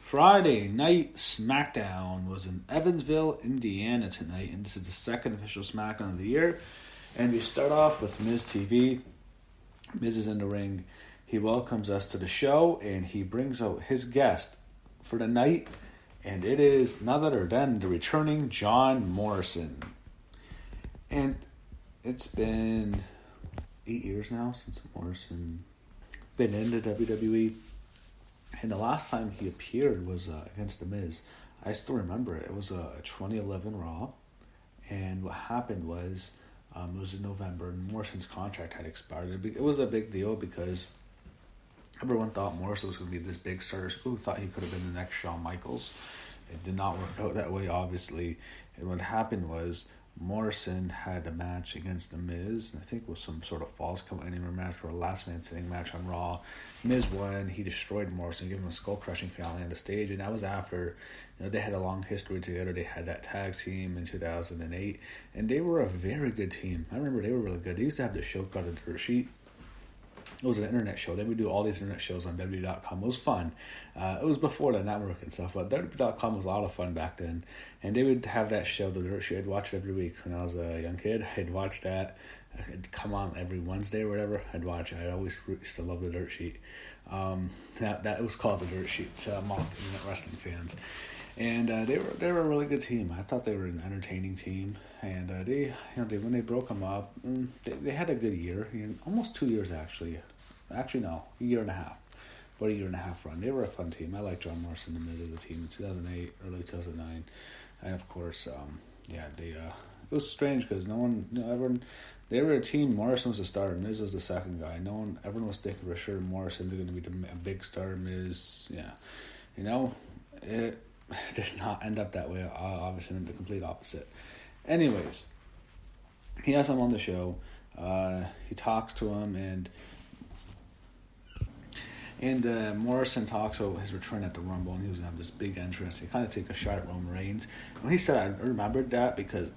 Friday night SmackDown was in Evansville, Indiana tonight, and this is the second official SmackDown of the year. And we start off with Miz TV. Miz is in the ring. He welcomes us to the show, and he brings out his guest for the night, and it is none other than the returning John Morrison. And it's been 8 years now since Morrison been in the WWE. And the last time he appeared was against The Miz. I still remember it. It was a 2011 Raw. And what happened was, it was in November, and Morrison's contract had expired. It was a big deal because everyone thought Morrison was going to be this big star. Who thought he could have been the next Shawn Michaels. It did not work out that way, obviously. And what happened was, Morrison had a match against The Miz, and I think it was some sort of false count anywhere match or a last man standing match on Raw. Miz won. He destroyed Morrison, gave him a skull crushing finale on the stage, and that was after they had a long history together. They had that tag team in 2008, and they were a very good team. I remember they were really good. They used to have this show called The Dirt Sheet. It was an internet show. They would do all these internet shows on WWE.com. It was fun. It was before the network and stuff, but WWE.com was a lot of fun back then. And they would have that show, The Dirt Sheet. I'd watch it every week when I was a young kid. I'd watch that. It'd come on every Wednesday or whatever. I'd watch it. I always used to love The Dirt Sheet. That was called The Dirt Sheet. Mock wrestling fans. And they were a really good team. I thought they were an entertaining team. And they when they broke them up, they had a good year, almost 2 years actually. Actually no, a year and a half. About a year and a half run. They were a fun team. I liked John Morrison in the middle of the team in 2008, early 2009, and of course, it was strange because everyone. They were a team. Morrison was the star. Miz was the second guy. Everyone was thinking for sure Morrison's going to be a big star. Miz, it did not end up that way. Obviously, the complete opposite. Anyways, he has him on the show. He talks to him, and Morrison talks about his return at the Rumble, and he was going to have this big entrance. He kind of take a shot at Roman Reigns. When he said I remembered that because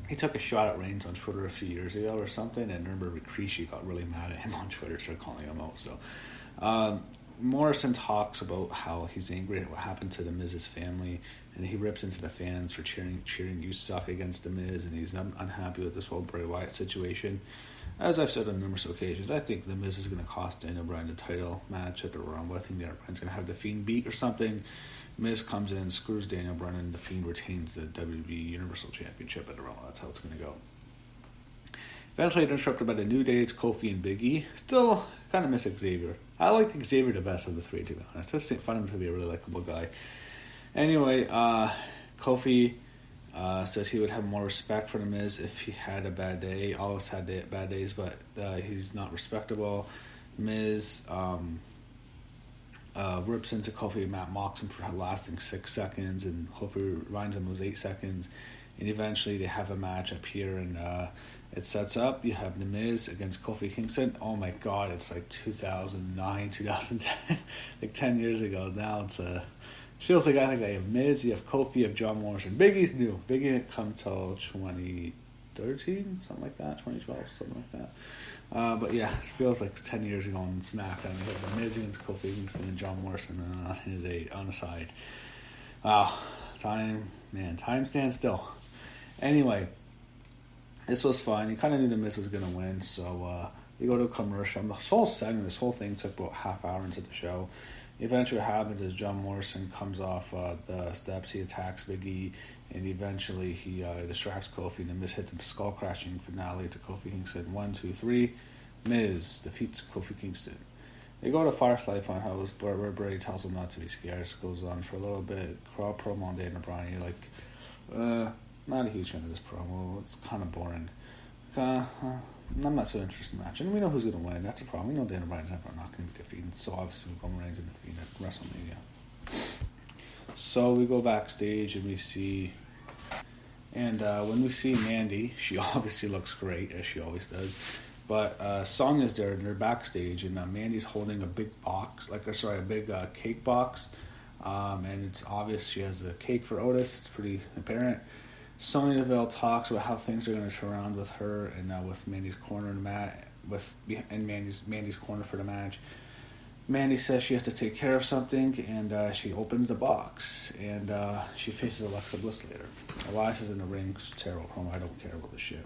he took a shot at Reigns on Twitter a few years ago or something, and I remember Rikishi got really mad at him on Twitter, started calling him out. So Morrison talks about how he's angry at what happened to The Miz's family, and he rips into the fans for cheering "You suck" against The Miz, and he's unhappy with this whole Bray Wyatt situation. As I've said on numerous occasions, I think The Miz is going to cost Daniel Bryan the title match at the Rumble. I think Daniel Bryan's going to have The Fiend beat or something. Miz comes in, screws Daniel Bryan, and The Fiend retains the WWE Universal Championship at the Rumble. That's how it's going to go. Eventually, interrupted by the New Day, it's Kofi and Big E. Still kind of miss Xavier. I like Xavier the best of the three, to be honest. I just find him to be a really likable guy. Anyway, Kofi says he would have more respect for The Miz if he had a bad day. All of us had bad days, but he's not respectable. Miz rips into Kofi. Matt mocks him for lasting 6 seconds, and Kofi reminds him it was 8 seconds. And eventually they have a match up here, and it sets up. You have The Miz against Kofi Kingston. Oh my God, it's like 2009, 2010, like 10 years ago. Now it's feels like I have Miz, you have Kofi, you have John Morrison. Big E's new. Big E didn't come till 2013, something like that, 2012, something like that. But yeah, it feels like 10 years ago on SmackDown. You have The Miz against Kofi Kingston and John Morrison on the side. Wow, time stands still. Anyway, this was fun. You kind of knew The Miz was going to win, so we go to a commercial. This whole thing took about half hour into the show. Eventually what happens is John Morrison comes off the steps, he attacks Big E, and eventually he distracts Kofi, and the Miz hits a skull-crashing finale to Kofi Kingston. 1, 2, 3, Miz defeats Kofi Kingston. They go to Firefly Funhouse, where Bray tells him not to be scared. This goes on for a little bit. Crowd promo on Daniel Bryan. You're like, not a huge fan of this promo. It's kind of boring. I'm not so interested in the match. And we know who's going to win. That's the problem. We know Daniel Bryan's not going to be defeated. So obviously Roman Reigns and defeated at WrestleMania. So we go backstage and we see... And when we see Mandy, she obviously looks great, as she always does. But Song is there, and they're backstage, and Mandy's holding a big box, a big cake box. And it's obvious she has a cake for Otis. It's pretty apparent. Sonya Deville talks about how things are going to turn around with her and with Mandy's corner in the mat, and Mandy's corner for the match. Mandy says she has to take care of something, and she opens the box, and she faces Alexa Bliss later. Elias is in the ring, terrible promo. I don't care about this shit.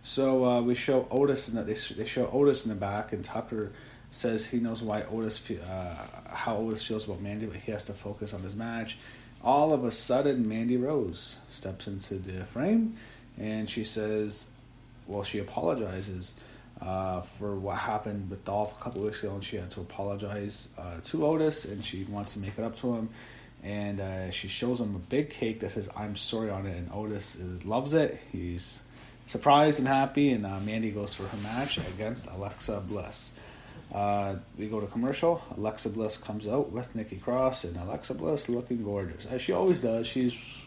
So we show Otis, they show Otis in the back, and Tucker says he knows why how Otis feels about Mandy, but he has to focus on his match. All of a sudden, Mandy Rose steps into the frame, and she says, well, she apologizes for what happened with Dolph a couple weeks ago, and she had to apologize to Otis, and she wants to make it up to him. And she shows him a big cake that says "I'm sorry" on it, and Otis loves it. He's surprised and happy, and Mandy goes for her match against Alexa Bliss. We go to commercial. Alexa Bliss comes out with Nikki Cross, and Alexa Bliss looking gorgeous, as she always does.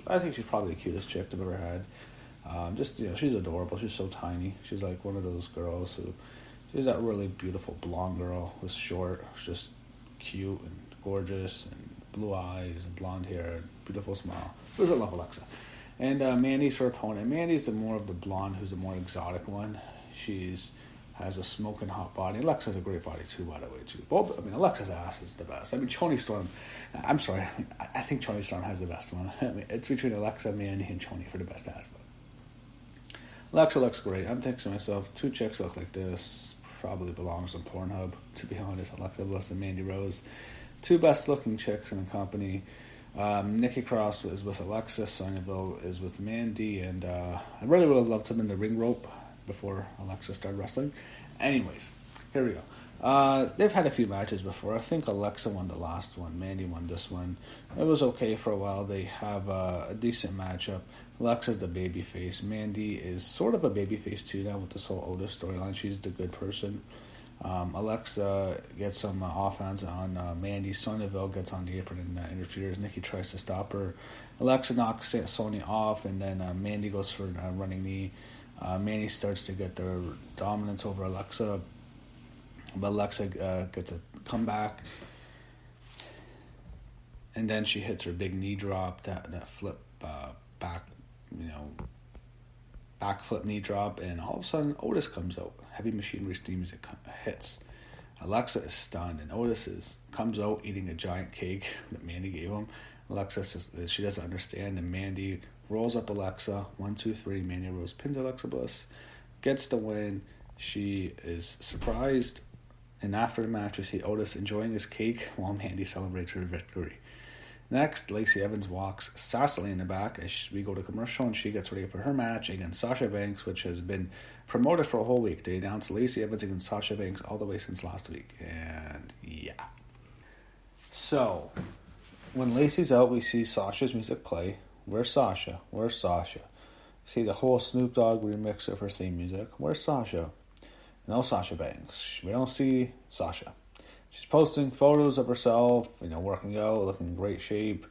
I think she's probably the cutest chick I've ever had. She's adorable. She's so tiny. She's like one of those girls she's that really beautiful blonde girl who's short, just cute and gorgeous, and blue eyes and blonde hair, and beautiful smile. Who doesn't love Alexa? And Mandy's her opponent. Mandy's the more of the blonde, who's the more exotic one. Has a smoking hot body. Alexa's a great body too, by the way, too. Alexa's ass is the best. Toni Storm. I'm sorry. I think Toni Storm has the best one. It's between Alexa, Mandy, and Toni for the best ass. But Alexa looks great. I'm thinking to myself, two chicks look like this probably belongs on Pornhub. To be honest, Alexa Bliss and Mandy Rose, two best looking chicks in the company. Nikki Cross is with Alexa. Sonya is with Mandy, and I really would have loved them in the ring rope before Alexa started wrestling. Anyways, here we go. They've had a few matches before. I think Alexa won the last one. Mandy won this one. It was okay for a while. They have a decent matchup. Alexa's the babyface. Mandy is sort of a babyface too now with this whole Otis storyline. She's the good person. Alexa gets some offense on Mandy. Sonya gets on the apron and interferes. Nikki tries to stop her. Alexa knocks Sonya off, and then Mandy goes for a running knee. Mandy starts to get their dominance over Alexa, but Alexa gets a comeback, and then she hits her big knee drop, that flip back flip knee drop, and all of a sudden Otis comes out. Heavy machinery theme music hits. Alexa is stunned, and Otis comes out eating a giant cake that Mandy gave him. Alexa says she doesn't understand, and Mandy rolls up Alexa. 1, 2, 3. Mandy Rose pins Alexa Bliss, gets the win. She is surprised, and after the match, we see Otis enjoying his cake while Mandy celebrates her victory. Next, Lacey Evans walks sassily in the back as we go to commercial, and she gets ready for her match against Sasha Banks, which has been promoted for a whole week. They announced Lacey Evans against Sasha Banks all the way since last week, and yeah. So, when Lacey's out, we see Sasha's music play. Where's Sasha? Where's Sasha? See the whole Snoop Dogg remix of her theme music. Where's Sasha? No Sasha Banks. We don't see Sasha. She's posting photos of herself, working out, looking in great shape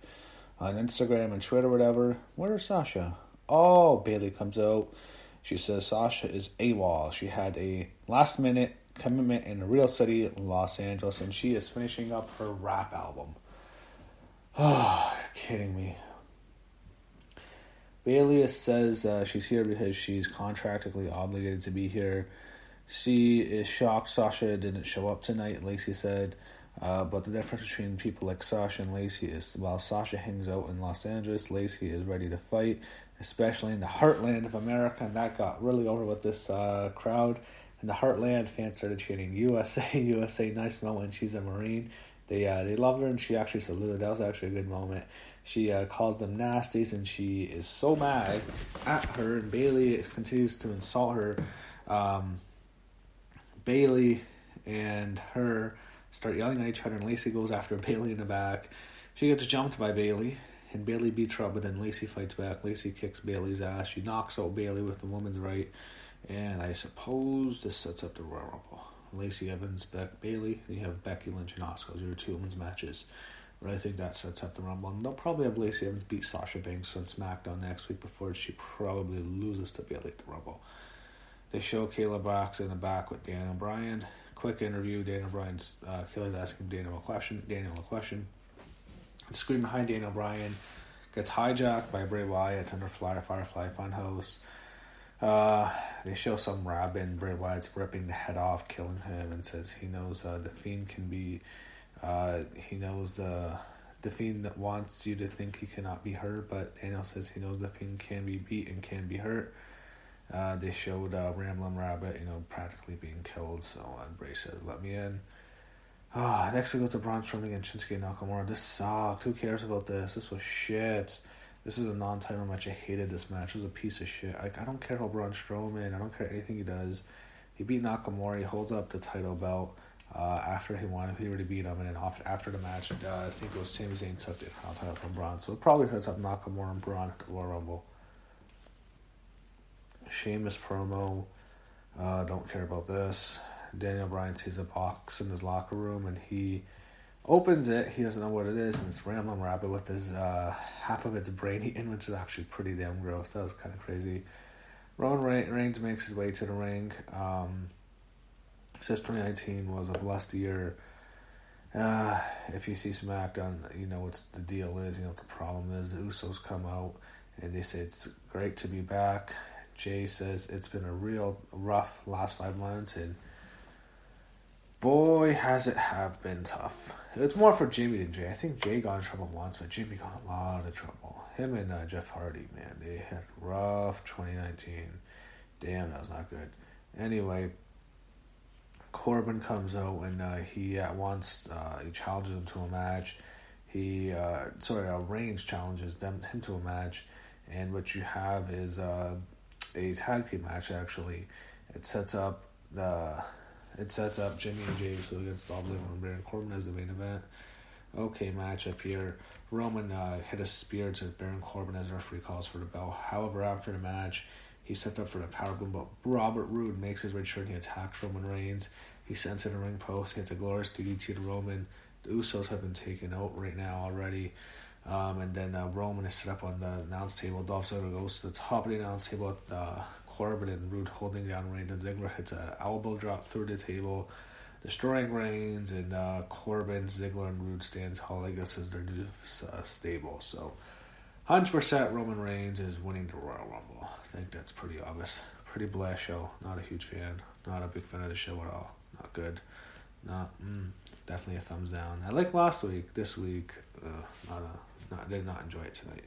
on Instagram and Twitter, whatever. Where's Sasha? Oh, Bayley comes out. She says Sasha is AWOL. She had a last-minute commitment in a real city, Los Angeles, and she is finishing up her rap album. Oh, you're kidding me. Bayley says she's here because she's contractually obligated to be here. She is shocked Sasha didn't show up tonight, Lacey said. But the difference between people like Sasha and Lacey is while Sasha hangs out in Los Angeles, Lacey is ready to fight, especially in the heartland of America. And that got really over with this crowd. In the heartland, fans started chanting USA, USA, nice moment. She's a Marine. They loved her, and she actually saluted. That was actually a good moment. She calls them nasties, and she is so mad at her, and Bayley continues to insult her. Bayley and her start yelling at each other, and Lacey goes after Bayley in the back. She gets jumped by Bayley, and Bayley beats her up, but then Lacey fights back. Lacey kicks Bayley's ass. She knocks out Bayley with the woman's right, and I suppose this sets up the Royal Rumble. Lacey Evans, Bayley, and you have Becky Lynch and Asuka. Those are your two women's matches. But I think that sets up the Rumble. And they'll probably have Lacey Evans beat Sasha Banks on SmackDown next week before she probably loses to Bayley at the Rumble. They show Kayla Brax in the back with Daniel Bryan. Quick interview. Kayla's asking Daniel a question. The screen behind Daniel Bryan gets hijacked by Bray Wyatt under Firefly Funhouse. They show some rabbit and Bray Wyatt's ripping the head off, killing him, and says he knows the Fiend can be. He knows the Fiend that wants you to think he cannot be hurt, but Daniel says he knows the Fiend can be beat and can be hurt. They showed Ramblin' Rabbit, practically being killed. So Bray says, "Let me in." Next we go to Braun Strowman and Shinsuke Nakamura. This sucked. Who cares about this? This was shit. This is a non-title match. I hated this match. It was a piece of shit. I don't care about Braun Strowman. I don't care anything he does. He beat Nakamura. He holds up the title belt after he won. He already beat him. And then after the match, I think it was Sami Zayn took the title from Braun. So it probably sets up Nakamura and Braun at the Royal Rumble. Sheamus promo. Don't care about this. Daniel Bryan sees a box in his locker room and he opens it. He doesn't know what it is, and it's Ramblin' Rabbit with his half of its brain eaten, which is actually pretty damn gross. That was kind of crazy. Roman Reigns makes his way to the ring. Says 2019 was a blessed year. If you see SmackDown, you know what the deal is. You know what the problem is. The Usos come out and they say it's great to be back. Jay says it's been a real rough last 5 months, and boy, has it have been tough. It's more for Jimmy than Jay. I think Jay got in trouble once, but Jimmy got a lot of trouble. Him and Jeff Hardy, man, they had rough 2019. Damn, that was not good. Anyway, Corbin comes out and he challenges him to a match. Reigns challenges him to a match, and what you have is a tag team match. Actually, it sets up Jimmy and Jay against Dolph Ziggler and Baron Corbin as the main event. Okay, matchup here. Roman hit a spear to Baron Corbin as the referee calls for the bell. However, after the match, he set up for the powerbomb, but Robert Roode makes his return. He attacks Roman Reigns. He sends in a ring post. He hits a glorious DDT to Roman. The Usos have been taken out right now already. And then Roman is set up on the announce table. Dolph Ziggler goes to the top of the announce table with Corbin and Roode holding down Reigns. And Ziggler hits an elbow drop through the table, destroying Reigns. And Corbin, Ziggler, and Roode stands tall. I guess is their new stable. So 100% Roman Reigns is winning the Royal Rumble. I think that's pretty obvious. Pretty bland show. Not a huge fan. Not a big fan of the show at all. Not good. Definitely a thumbs down. I like last week. This week, did not enjoy it tonight.